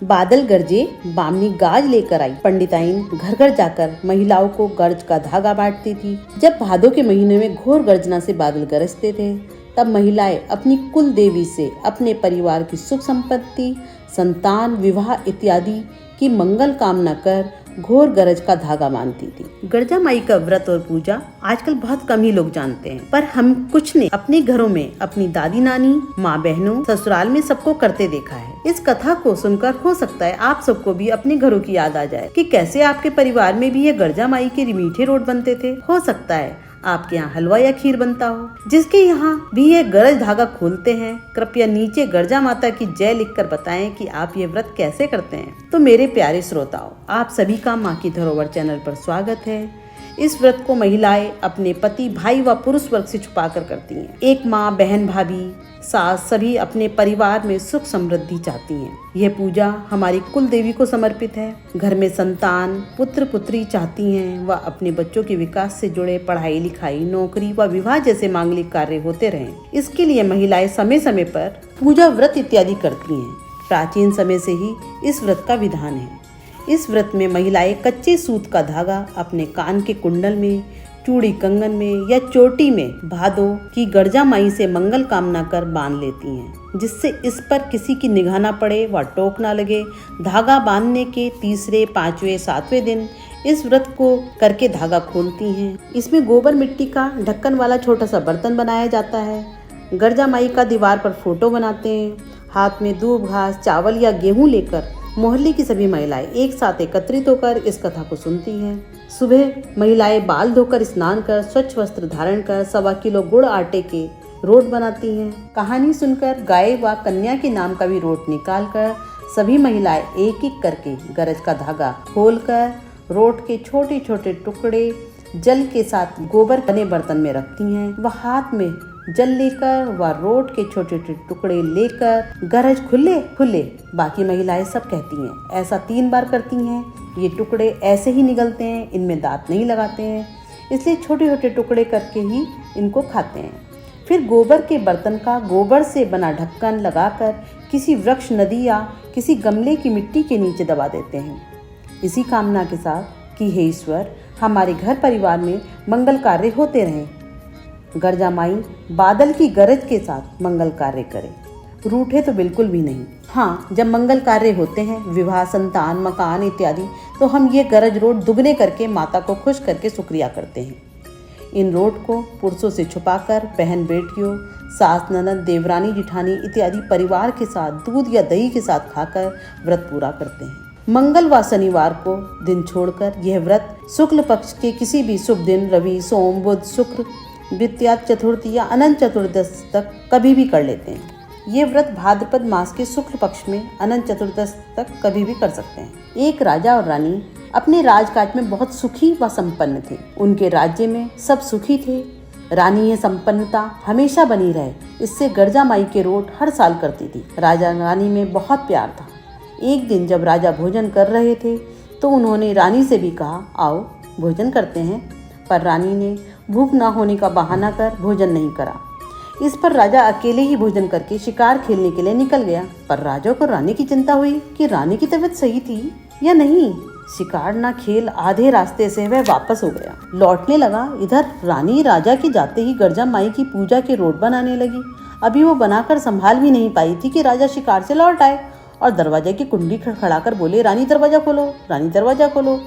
बादल गरजे, बामनी गाज लेकर आई। पंडिताइन घर घर जाकर महिलाओं को गर्ज का धागा बांटती थी। जब भादों के महीने में घोर गर्जना से बादल गरजते थे, तब महिलाएं अपनी कुल देवी से अपने परिवार की सुख संपत्ति, संतान, विवाह इत्यादि की मंगल कामना कर घोर गरज का धागा बांधती थी। गर्जा माई का व्रत और पूजा आजकल बहुत कम ही लोग जानते हैं, पर हम कुछ ने अपने घरों में अपनी दादी नानी, माँ बहनों, ससुराल में सबको करते देखा है। इस कथा को सुनकर हो सकता है आप सबको भी अपने घरों की याद आ जाए कि कैसे आपके परिवार में भी ये गर्जा माई के मीठे रोट बनते थे। हो सकता है आपके यहाँ हलवा या खीर बनता हो। जिसके यहाँ भी ये गरज धागा खोलते हैं, कृपया नीचे गर्जा माता की जय लिखकर बताएं कि आप ये व्रत कैसे करते हैं। तो मेरे प्यारे श्रोताओ, आप सभी का माँ की धरोहर चैनल पर स्वागत है। इस व्रत को महिलाएं अपने पति, भाई व पुरुष वर्ग से छुपा कर करती हैं। एक माँ, बहन, भाभी, सास सभी अपने परिवार में सुख समृद्धि चाहती हैं। यह पूजा हमारी कुल देवी को समर्पित है। घर में संतान, पुत्र पुत्री चाहती हैं व अपने बच्चों के विकास से जुड़े पढ़ाई लिखाई, नौकरी व विवाह जैसे मांगलिक कार्य होते रहें। इसके लिए महिलाएं समय समय पर पूजा, व्रत इत्यादि करती हैं। प्राचीन समय से ही इस व्रत का विधान है। इस व्रत में महिलाएं कच्चे सूत का धागा अपने कान के कुंडल में, चूड़ी कंगन में या चोटी में भादों की गर्जा माई से मंगल कामना कर बांध लेती हैं, जिससे इस पर किसी की निगाह न पड़े व टोक न लगे। धागा बांधने के तीसरे, पांचवें, सातवें दिन इस व्रत को करके धागा खोलती हैं। इसमें गोबर मिट्टी का ढक्कन वाला छोटा सा बर्तन बनाया जाता है। गर्जा माई का दीवार पर फोटो बनाते हैं। हाथ में दूब, घास, चावल या गेहूं लेकर मोहल्ले की सभी महिलाएं एक साथ एकत्रित होकर इस कथा को सुनती हैं। सुबह महिलाएं बाल धोकर, स्नान कर, स्वच्छ वस्त्र धारण कर 1.25 किलो गुड़ आटे के रोट बनाती हैं। कहानी सुनकर गाय व कन्या के नाम का भी रोट निकाल कर सभी महिलाएं एक एक करके गरज का धागा खोलकर रोट के छोटे छोटे टुकड़े जल के साथ गोबर बने बर्तन में रखती हैं। वह हाथ में जल लेकर व रोट के छोटे छोटे टुकड़े लेकर गरज खुले खुले, बाकी महिलाएं सब कहती हैं। ऐसा 3 बार करती हैं। ये टुकड़े ऐसे ही निगलते हैं, इनमें दांत नहीं लगाते हैं, इसलिए छोटे छोटे टुकड़े करके ही इनको खाते हैं। फिर गोबर के बर्तन का गोबर से बना ढक्कन लगाकर किसी वृक्ष, नदी या किसी गमले की मिट्टी के नीचे दबा देते हैं, इसी कामना के साथ कि हे ईश्वर, हमारे घर परिवार में मंगल कार्य होते रहें। गर्जा माई बादल की गरज के साथ मंगल कार्य करे, रूठे तो बिल्कुल भी नहीं। हाँ, जब मंगल कार्य होते हैं, विवाह, संतान, मकान इत्यादि, तो हम ये गरज रोट दुगने करके माता को खुश करके शुक्रिया करते हैं। इन रोट को पुरुषों से छुपाकर बहन बेटियों, सास, ननद, देवरानी, जिठानी इत्यादि परिवार के साथ दूध या दही के साथ खाकर व्रत पूरा करते हैं। मंगल व शनिवार को दिन छोड़कर यह व्रत शुक्ल पक्ष के किसी भी शुभ दिन, रवि, सोम, बुध, शुक्र, द्वितीया, चतुर्थी या अनंत चतुर्दश तक कभी भी कर लेते हैं। ये व्रत भाद्रपद मास के शुक्ल पक्ष में अनंत चतुर्दश तक कभी भी कर सकते हैं। एक राजा और रानी अपने राजकाज में बहुत सुखी व संपन्न थे। उनके राज्य में सब सुखी थे। रानी यह संपन्नता हमेशा बनी रहे, इससे गर्जा माई के रोट हर साल करती थी। राजा रानी में बहुत प्यार था। एक दिन जब राजा भोजन कर रहे थे तो उन्होंने रानी से भी कहा, आओ भोजन करते हैं, पर रानी ने भूख न होने का बहाना कर भोजन नहीं करा। इस पर राजा अकेले ही भोजन करके शिकार खेलने के लिए निकल गया। पर राजा को रानी की चिंता हुई कि रानी की तबीयत सही थी या नहीं। शिकार न खेल आधे रास्ते से वह वापस हो गया। लौटने लगा, इधर रानी राजा के जाते ही गर्जा माई की पूजा के रोट बनाने लगी। अभी वो बनाकर संभाल भी नहीं पाई थी कि राजा शिकार से लौट आए और दरवाजे की कुंडी खड़खड़ाकर बोले, रानी दरवाजा खोलो, रानी दरवाजा खोलो।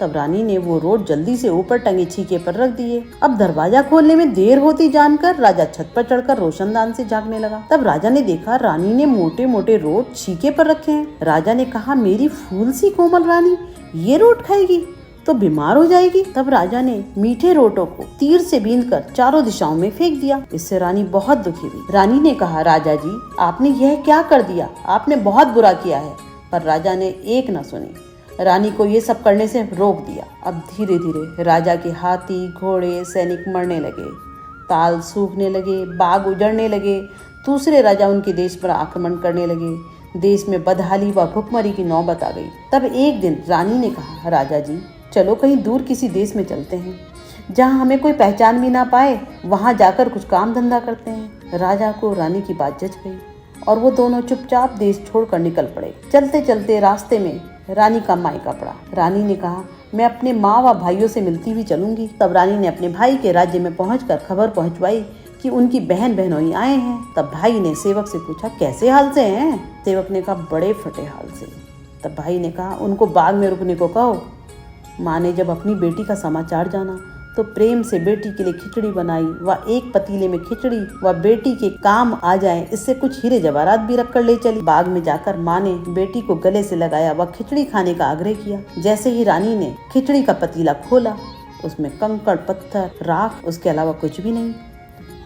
तब रानी ने वो रोट जल्दी से ऊपर टंगे छीके पर रख दिए। अब दरवाजा खोलने में देर होती जानकर राजा छत पर चढ़कर रोशनदान से झांकने लगा। तब राजा ने देखा रानी ने मोटे मोटे रोट छीके पर रखे हैं। राजा ने कहा, मेरी फूल सी कोमल रानी ये रोट खाएगी तो बीमार हो जाएगी। तब राजा ने मीठे रोटों को तीर से बींधकर चारों दिशाओं में फेंक दिया। इससे रानी बहुत दुखी हुई। रानी ने कहा, राजा जी, आपने यह क्या कर दिया? आपने बहुत बुरा किया है। पर राजा ने एक न सुनी। रानी को ये सब करने से रोक दिया। अब धीरे धीरे राजा के हाथी, घोड़े, सैनिक मरने लगे, ताल सूखने लगे, बाग उजड़ने लगे। दूसरे राजा उनके देश पर आक्रमण करने लगे। देश में बदहाली व भुखमरी की नौबत आ गई। तब एक दिन रानी ने कहा, राजा जी, चलो कहीं दूर किसी देश में चलते हैं, जहाँ हमें कोई पहचान भी ना पाए। वहाँ जाकर कुछ काम धंधा करते हैं। राजा को रानी की बात जच गई। और वो दोनों चुपचाप देश छोड़कर निकल पड़े। चलते चलते रास्ते में रानी का मायका पड़ा। रानी ने कहा, मैं अपने माँ व भाइयों से मिलती हुई चलूंगी। तब रानी ने अपने भाई के राज्य में पहुंचकर खबर पहुंचवाई कि उनकी बहन बहनोई आए हैं। तब भाई ने सेवक से पूछा, कैसे हाल से हैं? सेवक ने कहा, बड़े फटे हाल से। तब भाई ने कहा, उनको बाग में रुकने को कहो। माँ ने जब अपनी बेटी का समाचार जाना तो प्रेम से बेटी के लिए खिचड़ी बनाई। वह एक पतीले में खिचड़ी व बेटी के काम आ जाए इससे कुछ हीरे जवाहरात भी रख कर ले चली। बाग में जाकर माँ ने बेटी को गले से लगाया व खिचड़ी खाने का आग्रह किया। जैसे ही रानी ने खिचड़ी का पतीला खोला, उसमें कंकड़ पत्थर राख, उसके अलावा कुछ भी नहीं।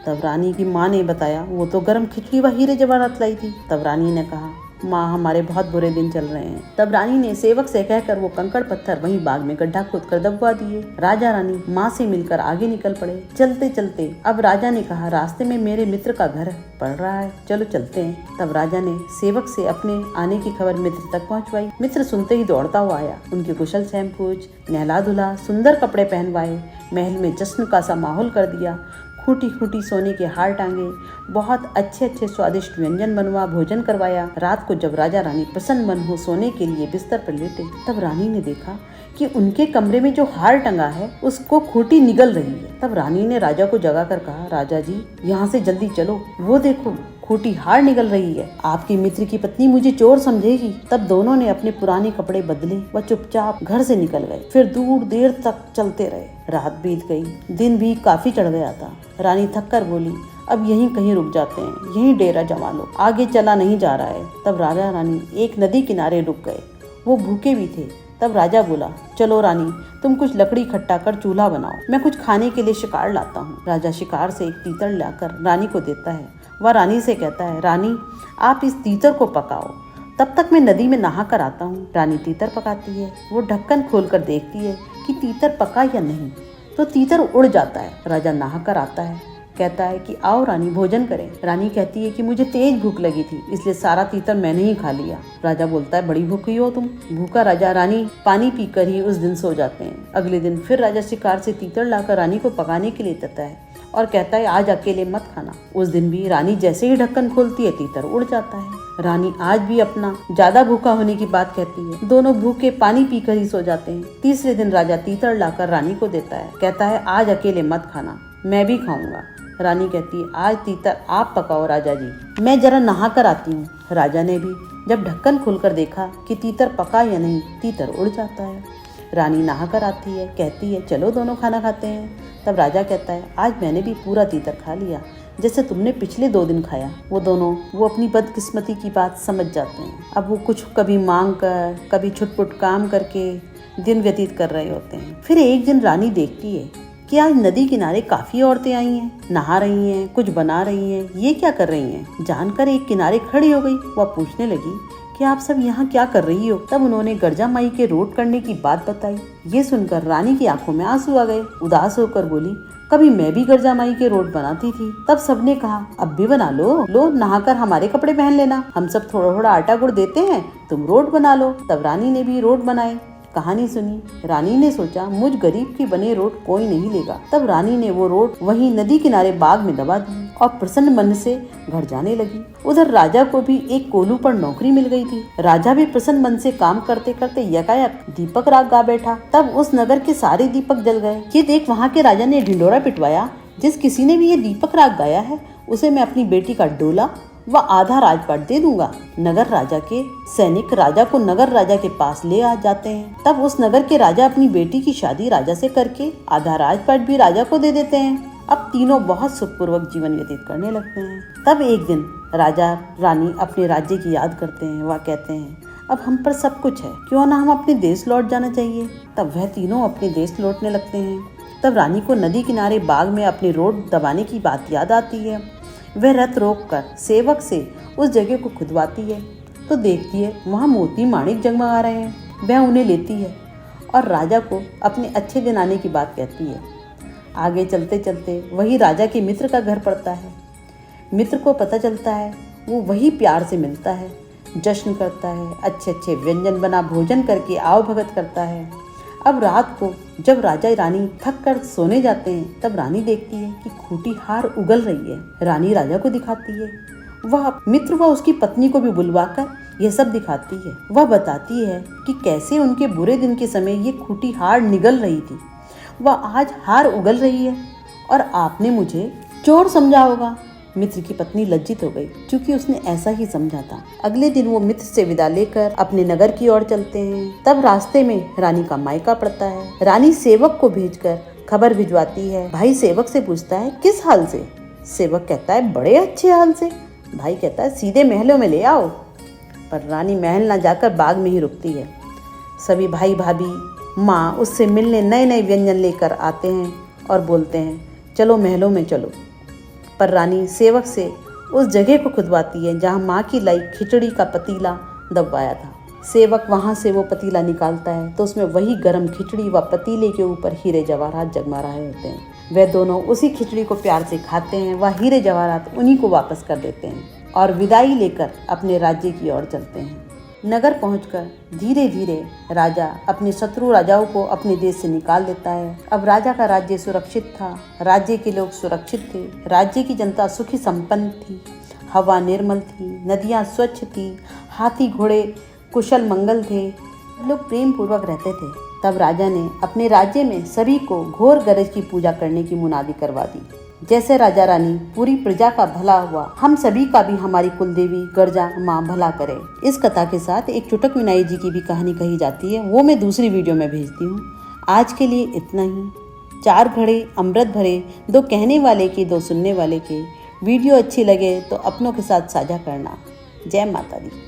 तब रानी की माँ ने बताया, वो तो गर्म खिचड़ी व हीरे जवाहरात लाई थी। तब रानी ने कहा, माँ, हमारे बहुत बुरे दिन चल रहे हैं। तब रानी ने सेवक से कहकर वो कंकड़ पत्थर वहीं बाग में गड्ढा खोदकर दबवा दिए। राजा रानी माँ से मिलकर आगे निकल पड़े। चलते चलते अब राजा ने कहा, रास्ते में मेरे मित्र का घर पड़ रहा है, चलो चलते हैं। तब राजा ने सेवक से अपने आने की खबर मित्र तक पहुँचवाई। मित्र सुनते ही दौड़ता हुआ आया। उनके कुशल क्षेम पूछ, नहला धुला, सुंदर कपड़े पहनवाए, महल में जश्न का सा माहौल कर दिया। खूंटी खूंटी सोने के हार टांगे, बहुत अच्छे अच्छे स्वादिष्ट व्यंजन बनवा भोजन करवाया। रात को जब राजा रानी प्रसन्न मन हो सोने के लिए बिस्तर पर लेटे, तब रानी ने देखा कि उनके कमरे में जो हार टंगा है उसको खूंटी निगल रही है। तब रानी ने राजा को जगाकर कहा, राजा जी, यहाँ से जल्दी चलो, वो देखो खूंटी हार निगल रही है। आपके मित्र की पत्नी मुझे चोर समझेगी। तब दोनों ने अपने पुराने कपड़े बदले व चुपचाप घर से निकल गए। फिर दूर देर तक चलते रहे। रात बीत गई, दिन भी काफी चढ़ गया था। रानी थक कर बोली, अब यहीं कहीं रुक जाते हैं, यहीं डेरा जमा लो, आगे चला नहीं जा रहा है। तब राजा रानी एक नदी किनारे रुक गए। वो भूखे भी थे। तब राजा बोला, चलो रानी, तुम कुछ लकड़ी इकट्ठा कर चूल्हा बनाओ, मैं कुछ खाने के लिए शिकार लाता हूँ। राजा शिकार से एक तीतर लाकर रानी को देता है। वह रानी से कहता है, रानी, आप इस तीतर को पकाओ, तब तक मैं नदी में नहा कर आता हूँ। रानी तीतर पकाती है। वो ढक्कन खोलकर देखती है कि तीतर पका या नहीं, तो तीतर उड़ जाता है। राजा नहा कर आता है, कहता है कि आओ रानी, भोजन करें। रानी कहती है कि मुझे तेज भूख लगी थी, इसलिए सारा तीतर मैंने ही खा लिया। राजा बोलता है, बड़ी भूखी हो तुम। भूखा राजा रानी पानी पीकर ही उस दिन सो जाते हैं। अगले दिन फिर राजा शिकार से तीतर लाकर रानी को पकाने के लिए देता है और कहता है, आज अकेले मत खाना। उस दिन भी रानी जैसे ही ढक्कन खोलती है, तीतर उड़ जाता है। रानी आज भी अपना ज्यादा भूखा होने की बात कहती है। दोनों भूखे पानी पीकर ही सो जाते हैं। तीसरे दिन राजा तीतर लाकर रानी को देता है, कहता है, आज अकेले मत खाना, मैं भी खाऊंगा। रानी कहती है, आज तीतर आप पकाओ राजा जी, मैं जरा नहा कर आती हूँ। राजा ने भी जब ढक्कन खोलकर देखा कि तीतर पका या नहीं, तीतर उड़ जाता है। रानी नहा कर आती है, कहती है, चलो दोनों खाना खाते हैं। तब राजा कहता है, आज मैंने भी पूरा तीतर खा लिया, जैसे तुमने पिछले 2 दिन खाया। वो दोनों वो अपनी बदकिस्मती की बात समझ जाते हैं। अब वो कुछ कभी मांग कर, कभी छुटपुट काम करके दिन व्यतीत कर रहे होते हैं। फिर एक दिन रानी देखती है कि आज नदी किनारे काफी औरतें आई हैं, नहा रही हैं, कुछ बना रही हैं। ये क्या कर रही हैं? जानकर एक किनारे खड़ी हो गई। वह पूछने लगी कि आप सब यहाँ क्या कर रही हो? तब उन्होंने गर्जा माई के रोट करने की बात बताई। ये सुनकर रानी की आंखों में आंसू आ गए। उदास होकर बोली, कभी मैं भी गर्जा माई के रोट बनाती थी। तब सबने कहा, अब भी बना लो नहाकर हमारे कपड़े पहन लेना, हम सब थोड़ा थोड़ा आटा गुड़ देते हैं, तुम रोट बना लो। तब रानी ने भी रोट बनाए। कहानी सुनी। रानी ने सोचा, मुझ गरीब के बने रोट कोई नहीं लेगा। तब रानी ने वो रोट वहीं नदी किनारे बाग में दबा दी और प्रसन्न मन से घर जाने लगी। उधर राजा को भी एक कोलू पर नौकरी मिल गई थी। राजा भी प्रसन्न मन से काम करते करते यकायक दीपक राग गा बैठा। तब उस नगर के सारे दीपक जल गए। ये देख वहाँ के राजा ने ढिंडोरा पिटवाया, जिस किसी ने भी ये दीपक राग गाया है उसे मैं अपनी बेटी का डोला व आधा राजपाट दे दूंगा। नगर राजा के सैनिक राजा को नगर राजा के पास ले आ जाते हैं। तब उस नगर के राजा अपनी बेटी की शादी राजा से करके आधा राजपाट भी राजा को दे देते हैं। अब तीनों बहुत सुखपूर्वक जीवन व्यतीत करने लगते हैं। तब एक दिन राजा रानी अपने राज्य की याद करते हैं। वह कहते हैं, अब हम पर सब कुछ है, क्यों ना हम अपने देश लौट जाना चाहिए। तब वह तीनों अपने देश लौटने लगते हैं। तब रानी को नदी किनारे बाग में अपने रोट दबाने की बात याद आती है। वह रथ रोककर सेवक से उस जगह को खुदवाती है तो देखती है वहाँ मोती माणिक जगमगा रहे हैं। वह उन्हें लेती है और राजा को अपने अच्छे दिन आने की बात कहती है। आगे चलते चलते वही राजा के मित्र का घर पड़ता है। मित्र को पता चलता है, वो वही प्यार से मिलता है, जश्न करता है, अच्छे अच्छे व्यंजन बना भोजन करके आओ भगत करता है। अब रात को जब राजा रानी थक कर सोने जाते हैं, तब रानी देखती है कि खूंटी हार उगल रही है। रानी राजा को दिखाती है। वह मित्र व उसकी पत्नी को भी बुलवाकर यह सब दिखाती है। वह बताती है कि कैसे उनके बुरे दिन के समय ये खूंटी हार निगल रही थी, वह आज हार उगल रही है और आपने मुझे चोर समझा होगा। मित्र की पत्नी लज्जित हो गई, क्योंकि उसने ऐसा ही समझा था। अगले दिन वो मित्र से विदा लेकर अपने नगर की ओर चलते हैं। तब रास्ते में रानी का मायका पड़ता है। रानी सेवक को भेजकर खबर भिजवाती है। भाई सेवक से पूछता है, किस हाल से? सेवक कहता है, बड़े अच्छे हाल से। भाई कहता है, सीधे महलों में ले आओ। पर रानी महल न जाकर बाग में ही रुकती है। सभी भाई भाभी माँ उससे मिलने नए नए व्यंजन लेकर आते हैं और बोलते हैं, चलो महलों में चलो। पर रानी सेवक से उस जगह को खुदवाती है जहाँ माँ की लाई खिचड़ी का पतीला दबवाया था। सेवक वहाँ से वो पतीला निकालता है तो उसमें वही गरम खिचड़ी व पतीले के ऊपर हीरे जवाहरात जगमा रहे होते हैं। वे दोनों उसी खिचड़ी को प्यार से खाते हैं। वह हीरे जवाहरात उन्हीं को वापस कर देते हैं और विदाई लेकर अपने राज्य की ओर चलते हैं। नगर पहुंचकर धीरे धीरे राजा अपने शत्रु राजाओं को अपने देश से निकाल देता है। अब राजा का राज्य सुरक्षित था, राज्य के लोग सुरक्षित थे, राज्य की जनता सुखी संपन्न थी, हवा निर्मल थी, नदियां स्वच्छ थी, हाथी घोड़े कुशल मंगल थे, लोग प्रेम पूर्वक रहते थे। तब राजा ने अपने राज्य में सभी को घोर गरज की पूजा करने की मुनादी करवा दी। जैसे राजा रानी पूरी प्रजा का भला हुआ, हम सभी का भी हमारी कुलदेवी गर्जा माँ भला करे। इस कथा के साथ एक चुटक विनायक जी की भी कहानी कही जाती है, वो मैं दूसरी वीडियो में भेजती हूँ। आज के लिए इतना ही। 4 घड़े अमृत भरे, 2 कहने वाले के 2 सुनने वाले के। वीडियो अच्छी लगे तो अपनों के साथ साझा करना। जय माता दी।